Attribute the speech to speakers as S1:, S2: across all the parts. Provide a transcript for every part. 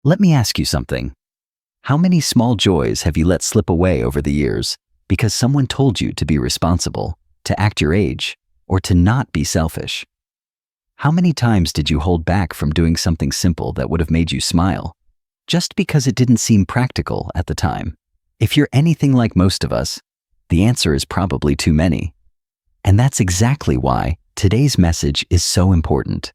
S1: Let me ask you something. How many small joys have you let slip away over the years because someone told you to be responsible, to act your age, or to not be selfish? How many times did you hold back from doing something simple that would have made you smile, just because it didn't seem practical at the time? If you're anything like most of us, the answer is probably too many. And that's exactly why today's message is so important.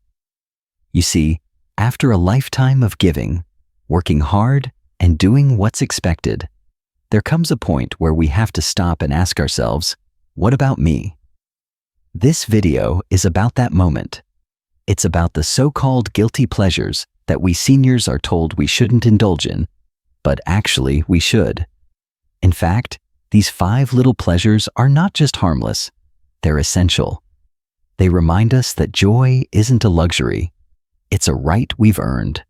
S1: You see, after a lifetime of giving, working hard, and doing what's expected, there comes a point where we have to stop and ask ourselves, what about me? This video is about that moment. It's about the so-called guilty pleasures that we seniors are told we shouldn't indulge in, but actually we should. In fact, these 5 little pleasures are not just harmless, they're essential. They remind us that joy isn't a luxury, it's a right we've earned.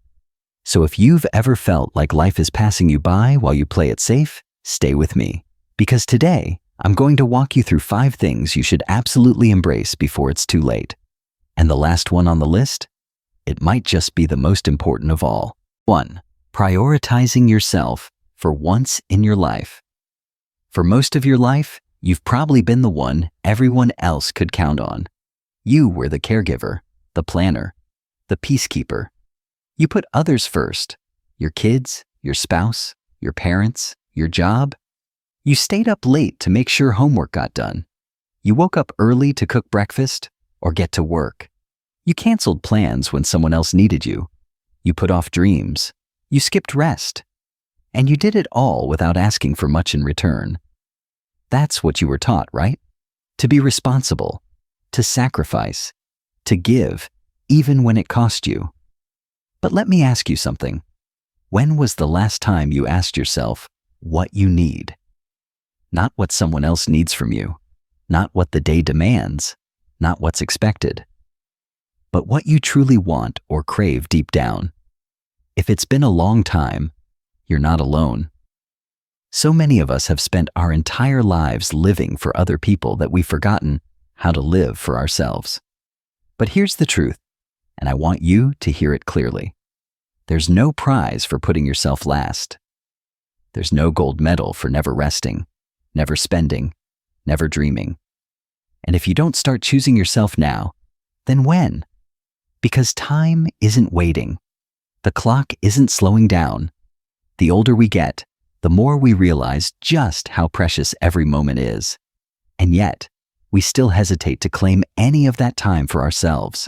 S1: So if you've ever felt like life is passing you by while you play it safe, stay with me. Because today, I'm going to walk you through 5 things you should absolutely embrace before it's too late. And the last one on the list? It might just be the most important of all. 1. Prioritizing yourself for once in your life. For most of your life, you've probably been the one everyone else could count on. You were the caregiver, the planner, the peacekeeper. You put others first, your kids, your spouse, your parents, your job. You stayed up late to make sure homework got done. You woke up early to cook breakfast or get to work. You canceled plans when someone else needed you. You put off dreams. You skipped rest. And you did it all without asking for much in return. That's what you were taught, right? To be responsible, to sacrifice, to give, even when it cost you. But let me ask you something. When was the last time you asked yourself what you need? Not what someone else needs from you, not what the day demands, not what's expected, but what you truly want or crave deep down. If it's been a long time, you're not alone. So many of us have spent our entire lives living for other people that we've forgotten how to live for ourselves. But here's the truth, and I want you to hear it clearly. There's no prize for putting yourself last. There's no gold medal for never resting, never spending, never dreaming. And if you don't start choosing yourself now, then when? Because time isn't waiting. The clock isn't slowing down. The older we get, the more we realize just how precious every moment is. And yet, we still hesitate to claim any of that time for ourselves.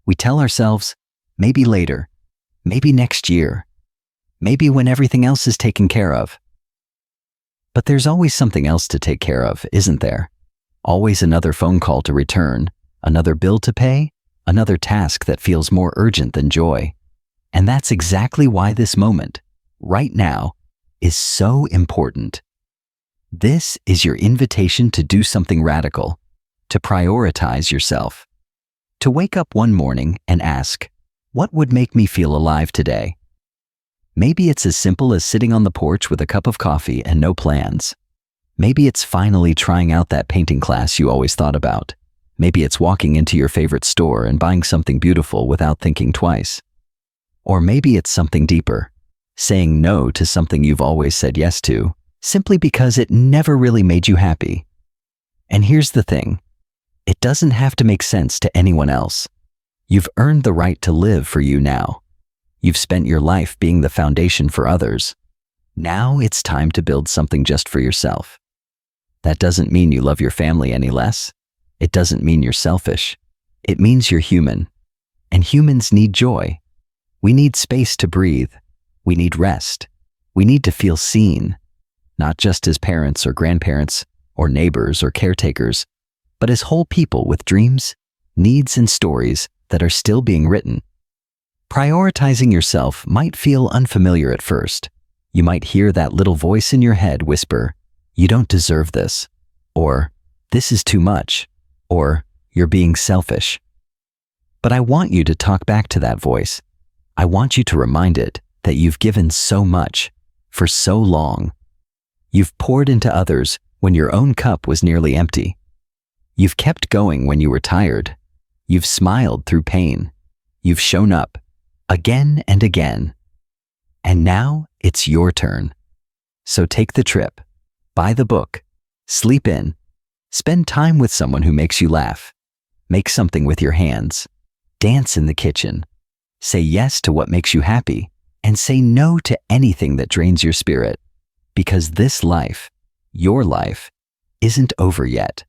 S1: We tell ourselves, maybe later, maybe next year, maybe when everything else is taken care of. But there's always something else to take care of, isn't there? Always another phone call to return, another bill to pay, another task that feels more urgent than joy. And that's exactly why this moment, right now, is so important. This is your invitation to do something radical, to prioritize yourself, to wake up one morning and ask, what would make me feel alive today? Maybe it's as simple as sitting on the porch with a cup of coffee and no plans. Maybe it's finally trying out that painting class you always thought about. Maybe it's walking into your favorite store and buying something beautiful without thinking twice. Or maybe it's something deeper, saying no to something you've always said yes to, simply because it never really made you happy. And here's the thing, it doesn't have to make sense to anyone else. You've earned the right to live for you now. You've spent your life being the foundation for others. Now it's time to build something just for yourself. That doesn't mean you love your family any less. It doesn't mean you're selfish. It means you're human. And humans need joy. We need space to breathe. We need rest. We need to feel seen, not just as parents or grandparents or neighbors or caretakers, but as whole people with dreams, needs, and stories that are still being written. Prioritizing yourself might feel unfamiliar at first. You might hear that little voice in your head whisper, "You don't deserve this," or "This is too much," or "You're being selfish." But I want you to talk back to that voice. I want you to remind it that you've given so much, for so long. You've poured into others when your own cup was nearly empty. You've kept going when you were tired. You've smiled through pain. You've shown up, again and again. And now it's your turn. So take the trip, buy the book, sleep in, spend time with someone who makes you laugh, make something with your hands, dance in the kitchen, say yes to what makes you happy, and say no to anything that drains your spirit. Because this life, your life, isn't over yet.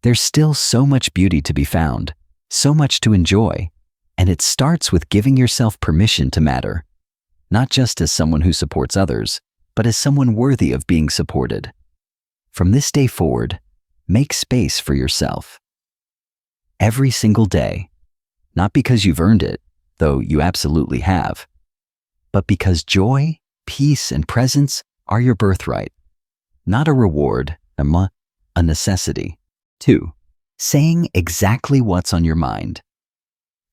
S1: There's still so much beauty to be found, so much to enjoy, and it starts with giving yourself permission to matter, not just as someone who supports others, but as someone worthy of being supported. From this day forward, make space for yourself. Every single day, not because you've earned it, though you absolutely have, but because joy, peace, and presence are your birthright, not a reward, a necessity. 2. Saying exactly what's on your mind.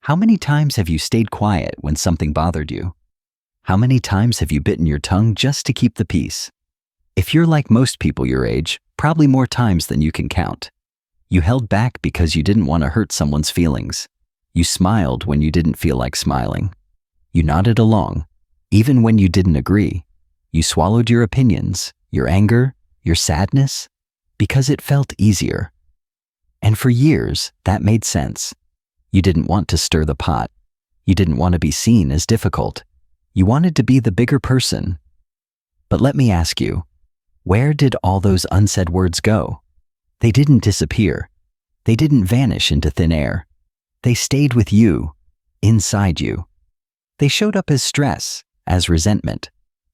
S1: How many times have you stayed quiet when something bothered you? How many times have you bitten your tongue just to keep the peace? If you're like most people your age, probably more times than you can count. You held back because you didn't want to hurt someone's feelings. You smiled when you didn't feel like smiling. You nodded along, even when you didn't agree. You swallowed your opinions, your anger, your sadness, because it felt easier. And for years, that made sense. You didn't want to stir the pot. You didn't want to be seen as difficult. You wanted to be the bigger person. But let me ask you, where did all those unsaid words go? They didn't disappear. They didn't vanish into thin air. They stayed with you, inside you. They showed up as stress, as resentment,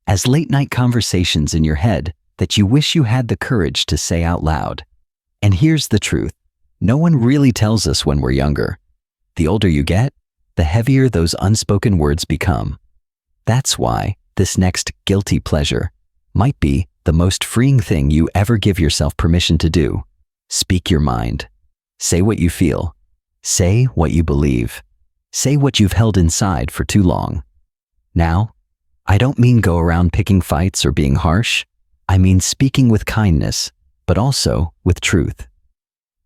S1: as late-night conversations in your head that you wish you had the courage to say out loud. And here's the truth. No one really tells us when we're younger. The older you get, the heavier those unspoken words become. That's why this next guilty pleasure might be the most freeing thing you ever give yourself permission to do. Speak your mind. Say what you feel. Say what you believe. Say what you've held inside for too long. Now, I don't mean go around picking fights or being harsh. I mean speaking with kindness, but also with truth.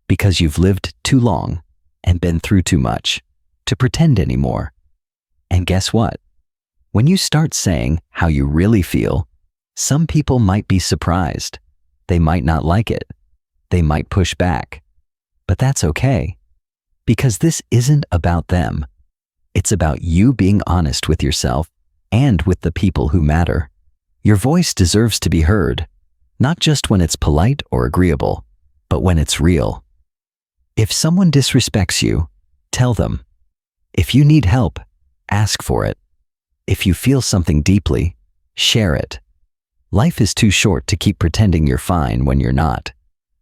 S1: Because you've lived too long and been through too much to pretend anymore. And guess what? When you start saying how you really feel, some people might be surprised. They might not like it. They might push back. But that's okay. Because this isn't about them. It's about you being honest with yourself and with the people who matter. Your voice deserves to be heard, not just when it's polite or agreeable, but when it's real. If someone disrespects you, tell them. If you need help, ask for it. If you feel something deeply, share it. Life is too short to keep pretending you're fine when you're not.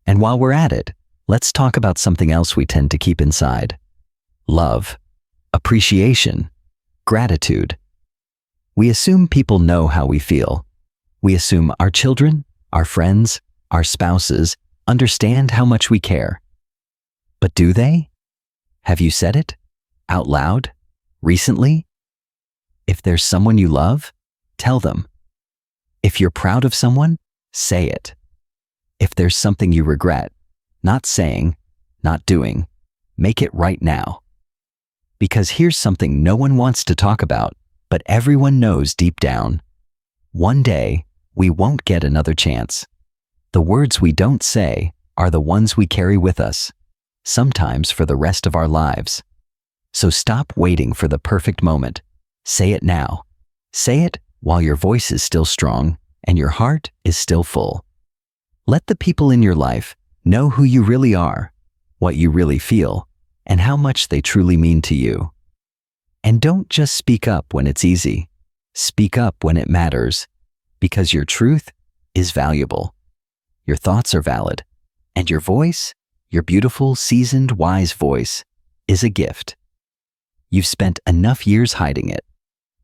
S1: And while we're at it, let's talk about something else we tend to keep inside. Love, appreciation, gratitude. We assume people know how we feel. We assume our children, our friends, our spouses understand how much we care. But do they? Have you said it? Out loud? Recently? If there's someone you love, tell them. If you're proud of someone, say it. If there's something you regret, not saying, not doing, make it right now. Because here's something no one wants to talk about, but everyone knows deep down. One day, we won't get another chance. The words we don't say are the ones we carry with us, sometimes for the rest of our lives. So stop waiting for the perfect moment. Say it now. Say it while your voice is still strong and your heart is still full. Let the people in your life know who you really are, what you really feel, and how much they truly mean to you. And don't just speak up when it's easy. Speak up when it matters, because your truth is valuable. Your thoughts are valid, and your voice, your beautiful, seasoned, wise voice, is a gift. You've spent enough years hiding it.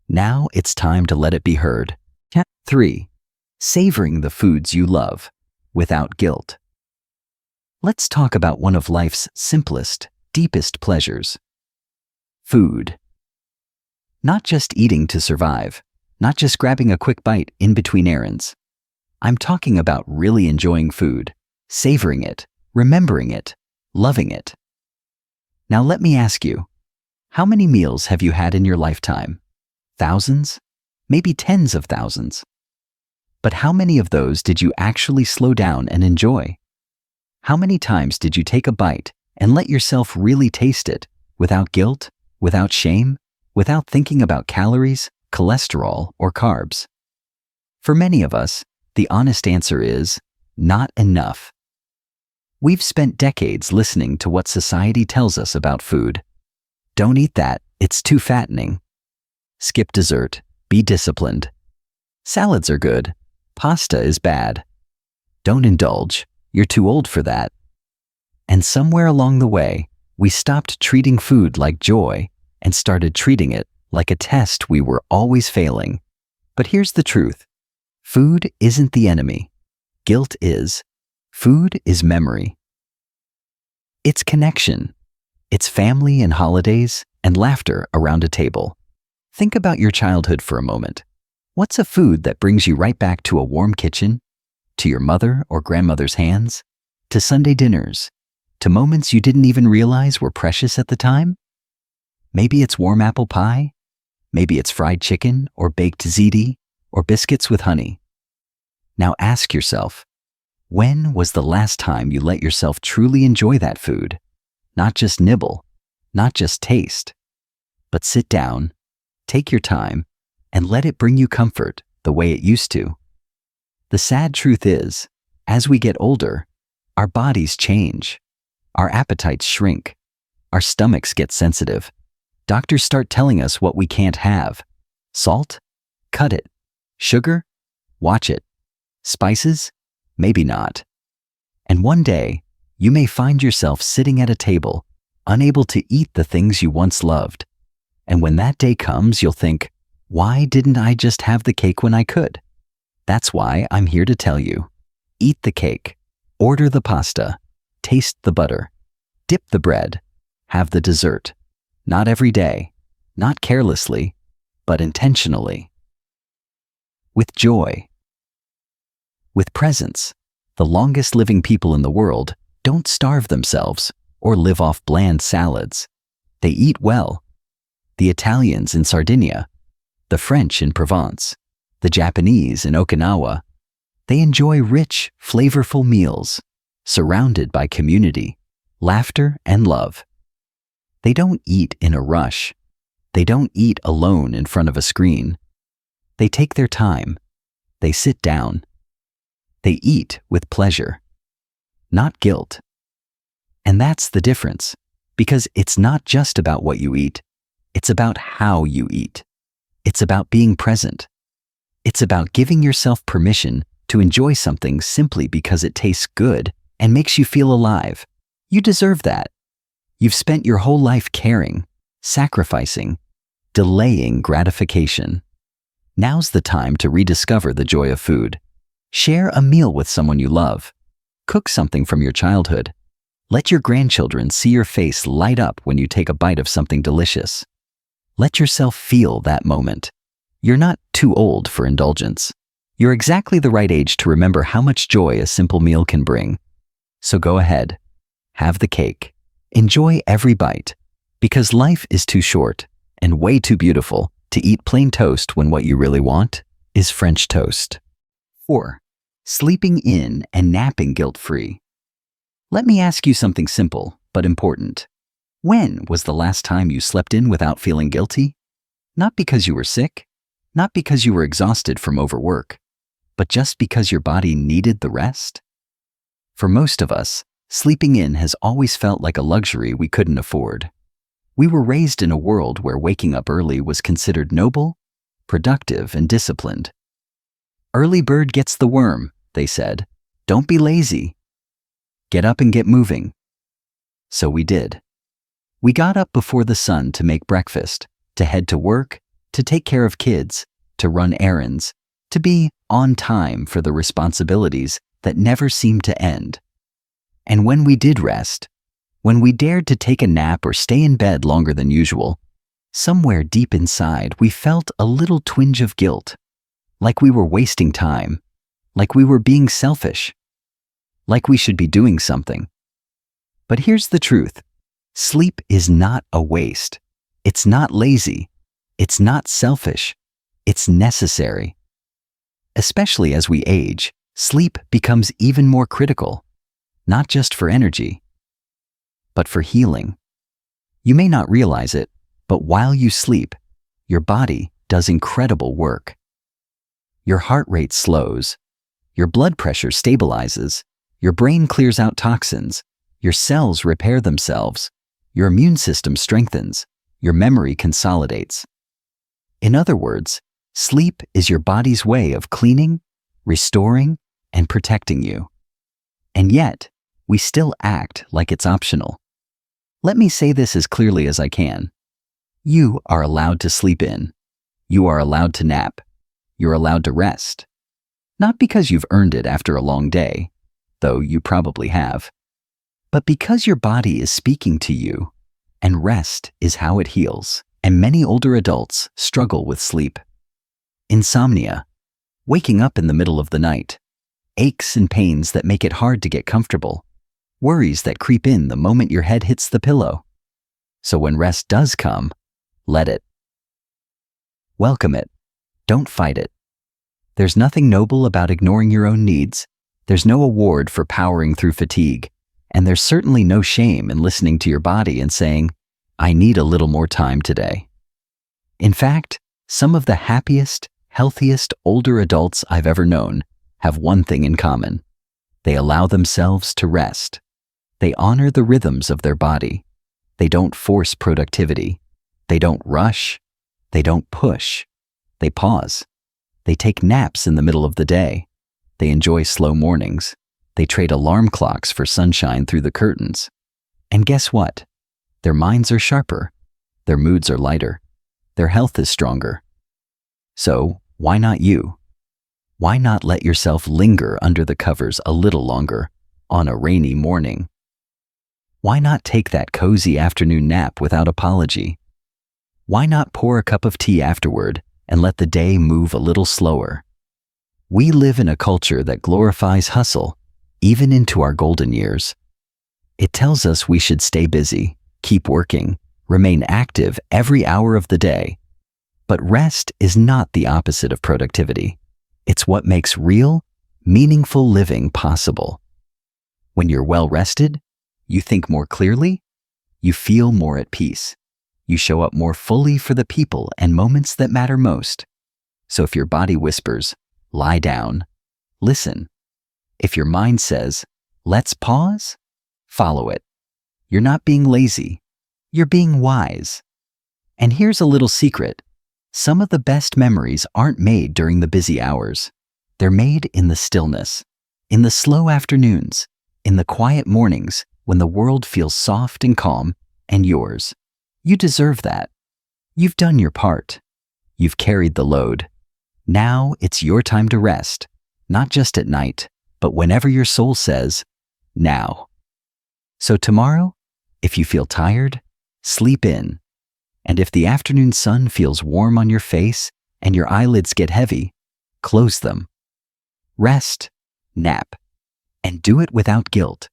S1: Now it's time to let it be heard. 3. Savoring the foods you love without guilt. Let's talk about one of life's simplest, deepest pleasures. Food. Not just eating to survive, not just grabbing a quick bite in between errands. I'm talking about really enjoying food, savoring it, remembering it, loving it. Now let me ask you, how many meals have you had in your lifetime? Thousands? maybe tens of thousands. But how many of those did you actually slow down and enjoy? How many times did you take a bite and let yourself really taste it, without guilt, without shame, without thinking about calories, cholesterol, or carbs? For many of us, the honest answer is not enough. We've spent decades listening to what society tells us about food. Don't eat that, it's too fattening. Skip dessert, be disciplined. Salads are good, pasta is bad. Don't indulge, you're too old for that. And somewhere along the way, we stopped treating food like joy and started treating it like a test we were always failing. But here's the truth. Food isn't the enemy. Guilt is. Food is memory. It's connection. It's family and holidays and laughter around a table. Think about your childhood for a moment. What's a food that brings you right back to a warm kitchen, to your mother or grandmother's hands, to Sunday dinners, to moments you didn't even realize were precious at the time? Maybe it's warm apple pie. Maybe it's fried chicken or baked ziti or biscuits with honey. Now ask yourself, when was the last time you let yourself truly enjoy that food? Not just nibble, not just taste, but sit down, take your time, and let it bring you comfort the way it used to. The sad truth is, as we get older, our bodies change. Our appetites shrink. Our stomachs get sensitive. Doctors start telling us what we can't have. Salt? Cut it. Sugar? Watch it. Spices? Maybe not. And one day, you may find yourself sitting at a table, unable to eat the things you once loved. And when that day comes, you'll think, why didn't I just have the cake when I could? That's why I'm here to tell you. Eat the cake. Order the pasta. Taste the butter. Dip the bread. Have the dessert. Not every day, not carelessly, but intentionally. With joy. With presence. The longest living people in the world don't starve themselves or live off bland salads. They eat well. The Italians in Sardinia, the French in Provence, the Japanese in Okinawa, they enjoy rich, flavorful meals, surrounded by community, laughter, and love. They don't eat in a rush. They don't eat alone in front of a screen. They take their time. They sit down. They eat with pleasure, not guilt. And that's the difference, because it's not just about what you eat. It's about how you eat. It's about being present. It's about giving yourself permission to enjoy something simply because it tastes good and makes you feel alive. You deserve that. You've spent your whole life caring, sacrificing, delaying gratification. Now's the time to rediscover the joy of food. Share a meal with someone you love. Cook something from your childhood. Let your grandchildren see your face light up when you take a bite of something delicious. Let yourself feel that moment. You're not too old for indulgence. You're exactly the right age to remember how much joy a simple meal can bring. So go ahead. Have the cake. Enjoy every bite. Because life is too short and way too beautiful to eat plain toast when what you really want is French toast. 4. Sleeping in and napping guilt-free. Let me ask you something simple but important. When was the last time you slept in without feeling guilty? Not because you were sick, not because you were exhausted from overwork, but just because your body needed the rest? For most of us, sleeping in has always felt like a luxury we couldn't afford. We were raised in a world where waking up early was considered noble, productive, and disciplined. Early bird gets the worm, they said. Don't be lazy. Get up and get moving. So we did. We got up before the sun to make breakfast, to head to work, to take care of kids, to run errands, to be on time for the responsibilities that never seemed to end. And when we did rest, when we dared to take a nap or stay in bed longer than usual, somewhere deep inside we felt a little twinge of guilt, like we were wasting time, like we were being selfish, like we should be doing something. But here's the truth. Sleep is not a waste. It's not lazy. It's not selfish. It's necessary. Especially as we age, sleep becomes even more critical, not just for energy, but for healing. You may not realize it, but while you sleep, your body does incredible work. Your heart rate slows, your blood pressure stabilizes, your brain clears out toxins, your cells repair themselves, your immune system strengthens, your memory consolidates. In other words, sleep is your body's way of cleaning, restoring, and protecting you. And yet, we still act like it's optional. Let me say this as clearly as I can. You are allowed to sleep in. You are allowed to nap. You're allowed to rest. Not because you've earned it after a long day, though you probably have, but because your body is speaking to you, and rest is how it heals. And many older adults struggle with sleep. Insomnia, waking up in the middle of the night, aches and pains that make it hard to get comfortable, worries that creep in the moment your head hits the pillow. So when rest does come, let it. Welcome it. Don't fight it. There's nothing noble about ignoring your own needs. There's no award for powering through fatigue. And there's certainly no shame in listening to your body and saying, I need a little more time today. In fact, some of the happiest, healthiest older adults I've ever known have one thing in common. They allow themselves to rest. They honor the rhythms of their body. They don't force productivity. They don't rush. They don't push. They pause. They take naps in the middle of the day. They enjoy slow mornings. They trade alarm clocks for sunshine through the curtains. And guess what? Their minds are sharper. Their moods are lighter. Their health is stronger. So, why not you? Why not let yourself linger under the covers a little longer on a rainy morning? Why not take that cozy afternoon nap without apology? Why not pour a cup of tea afterward and let the day move a little slower? We live in a culture that glorifies hustle, even into our golden years. It tells us we should stay busy, keep working, remain active every hour of the day. But rest is not the opposite of productivity. It's what makes real, meaningful living possible. When you're well rested, you think more clearly, you feel more at peace. You show up more fully for the people and moments that matter most. So if your body whispers, lie down, listen. If your mind says, let's pause, follow it. You're not being lazy. You're being wise. And here's a little secret. Some of the best memories aren't made during the busy hours. They're made in the stillness, in the slow afternoons, in the quiet mornings when the world feels soft and calm and yours. You deserve that. You've done your part. You've carried the load. Now it's your time to rest, not just at night, but whenever your soul says, now. So tomorrow, if you feel tired, sleep in. And if the afternoon sun feels warm on your face and your eyelids get heavy, close them. Rest, nap, and do it without guilt.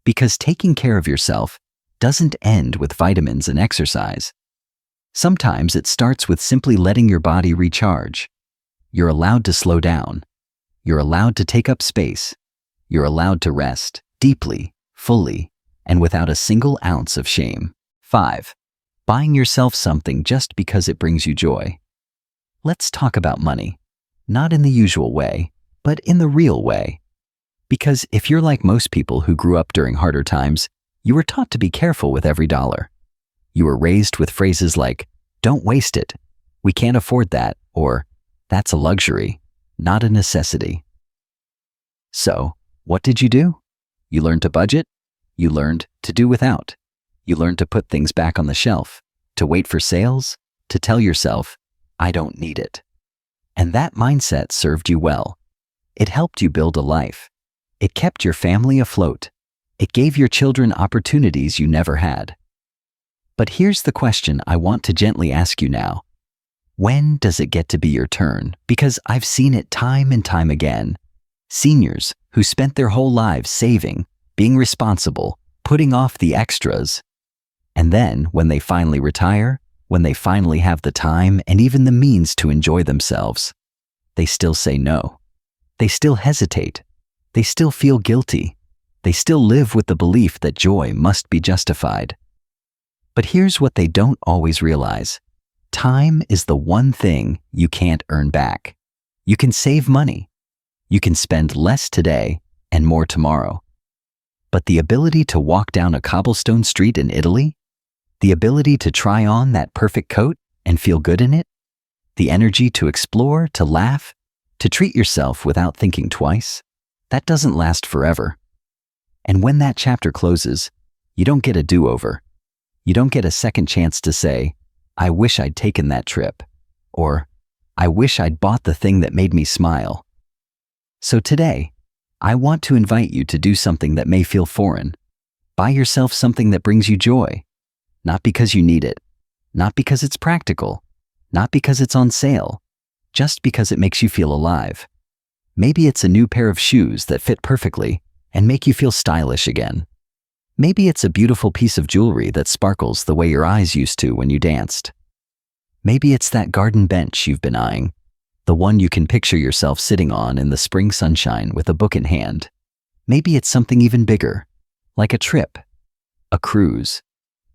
S1: Because taking care of yourself doesn't end with vitamins and exercise. Sometimes it starts with simply letting your body recharge. You're allowed to slow down. You're allowed to take up space. You're allowed to rest deeply, fully, and without a single ounce of shame. 5. Buying yourself something just because it brings you joy. Let's talk about money. Not in the usual way, but in the real way. Because if you're like most people who grew up during harder times, you were taught to be careful with every dollar. You were raised with phrases like, don't waste it, we can't afford that, or that's a luxury, not a necessity. So, what did you do? You learned to budget. You learned to do without. You learned to put things back on the shelf, to wait for sales, to tell yourself, I don't need it. And that mindset served you well. It helped you build a life. It kept your family afloat. It gave your children opportunities you never had. But here's the question I want to gently ask you now. When does it get to be your turn? Because I've seen it time and time again. Seniors who spent their whole lives saving, being responsible, putting off the extras. And then, when they finally retire, when they finally have the time and even the means to enjoy themselves, they still say no. They still hesitate. They still feel guilty. They still live with the belief that joy must be justified. But here's what they don't always realize. Time is the one thing you can't earn back. You can save money. You can spend less today and more tomorrow. But the ability to walk down a cobblestone street in Italy, the ability to try on that perfect coat and feel good in it, the energy to explore, to laugh, to treat yourself without thinking twice, that doesn't last forever. And when that chapter closes, you don't get a do-over. You don't get a second chance to say, I wish I'd taken that trip, or I wish I'd bought the thing that made me smile. So today, I want to invite you to do something that may feel foreign. Buy yourself something that brings you joy, not because you need it, not because it's practical, not because it's on sale, just because it makes you feel alive. Maybe it's a new pair of shoes that fit perfectly and make you feel stylish again. Maybe it's a beautiful piece of jewelry that sparkles the way your eyes used to when you danced. Maybe it's that garden bench you've been eyeing, the one you can picture yourself sitting on in the spring sunshine with a book in hand. Maybe it's something even bigger, like a trip, a cruise,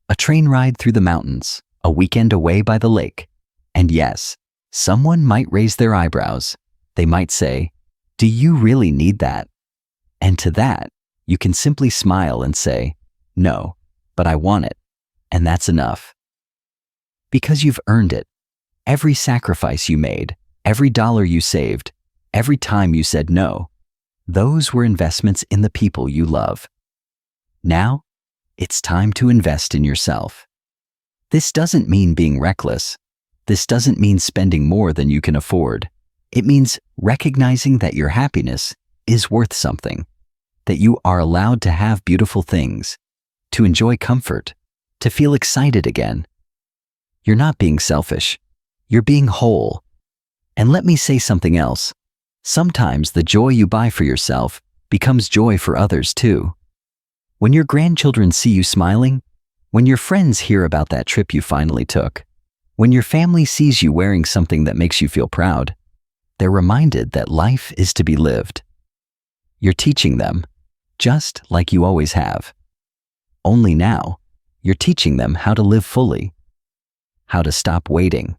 S1: a train ride through the mountains, a weekend away by the lake. And yes, someone might raise their eyebrows. They might say, "Do you really need that?" And to that, you can simply smile and say, "No, but I want it." And that's enough. Because you've earned it. Every sacrifice you made, every dollar you saved, every time you said no, those were investments in the people you love. Now, it's time to invest in yourself. This doesn't mean being reckless. This doesn't mean spending more than you can afford. It means recognizing that your happiness is worth something, that you are allowed to have beautiful things, to enjoy comfort, to feel excited again. You're not being selfish. You're being whole. And let me say something else. Sometimes the joy you buy for yourself becomes joy for others too. When your grandchildren see you smiling, when your friends hear about that trip you finally took, when your family sees you wearing something that makes you feel proud, they're reminded that life is to be lived. You're teaching them, just like you always have. Only now, you're teaching them how to live fully, how to stop waiting,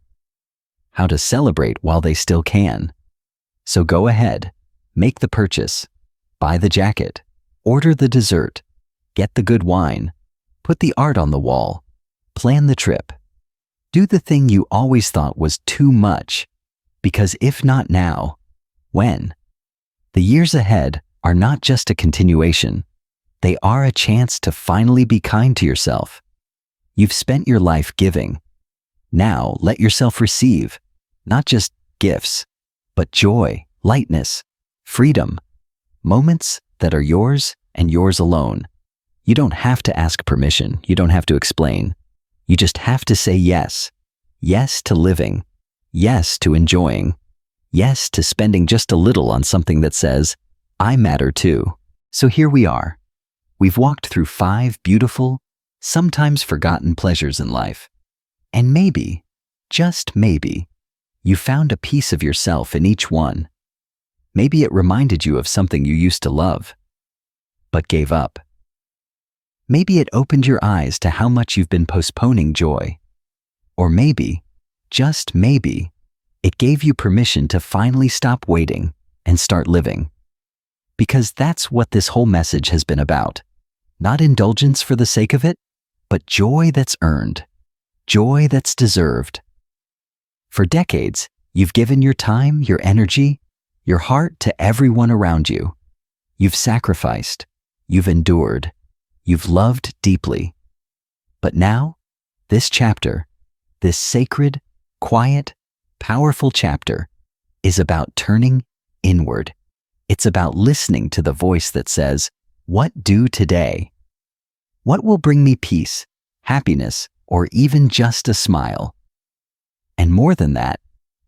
S1: how to celebrate while they still can. So go ahead, make the purchase, buy the jacket, order the dessert, get the good wine, put the art on the wall, plan the trip. Do the thing you always thought was too much, because if not now, when? The years ahead are not just a continuation. They are a chance to finally be kind to yourself. You've spent your life giving. Now let yourself receive, not just gifts, but joy, lightness, freedom, moments that are yours and yours alone. You don't have to ask permission. You don't have to explain. You just have to say yes. Yes to living. Yes to enjoying. Yes to spending just a little on something that says, I matter too. So here we are. We've walked through 5 beautiful, sometimes forgotten pleasures in life. And maybe, just maybe, you found a piece of yourself in each one. Maybe it reminded you of something you used to love, but gave up. Maybe it opened your eyes to how much you've been postponing joy. Or maybe, just maybe, it gave you permission to finally stop waiting and start living. Because that's what this whole message has been about. Not indulgence for the sake of it, but joy that's earned, joy that's deserved. For decades, you've given your time, your energy, your heart to everyone around you. You've sacrificed, you've endured, you've loved deeply. But now, this chapter, this sacred, quiet, powerful chapter, is about turning inward. It's about listening to the voice that says, what do today? What will bring me peace, happiness, or even just a smile? And more than that,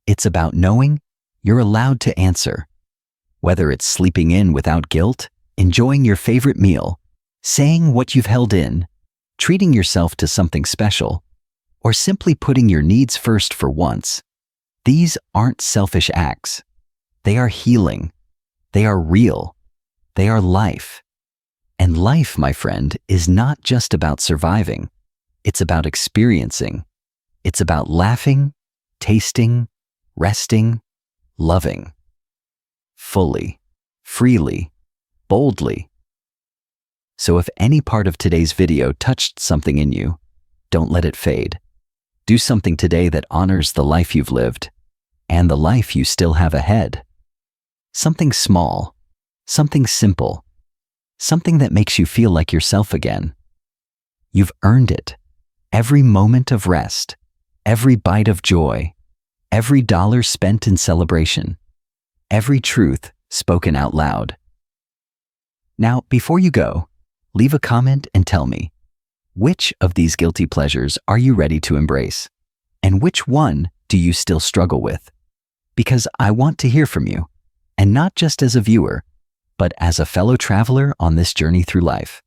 S1: it's about knowing you're allowed to answer. Whether it's sleeping in without guilt, enjoying your favorite meal, saying what you've held in, treating yourself to something special, or simply putting your needs first for once, these aren't selfish acts. They are healing. They are real. They are life. And life, my friend, is not just about surviving. It's about experiencing. It's about laughing, tasting, resting, loving. Fully, freely, boldly. So if any part of today's video touched something in you, don't let it fade. Do something today that honors the life you've lived and the life you still have ahead. Something small, something simple, something that makes you feel like yourself again. You've earned it. Every moment of rest, every bite of joy, every dollar spent in celebration, every truth spoken out loud. Now, before you go, leave a comment and tell me, which of these guilty pleasures are you ready to embrace? And which one do you still struggle with? Because I want to hear from you, and not just as a viewer, but as a fellow traveler on this journey through life.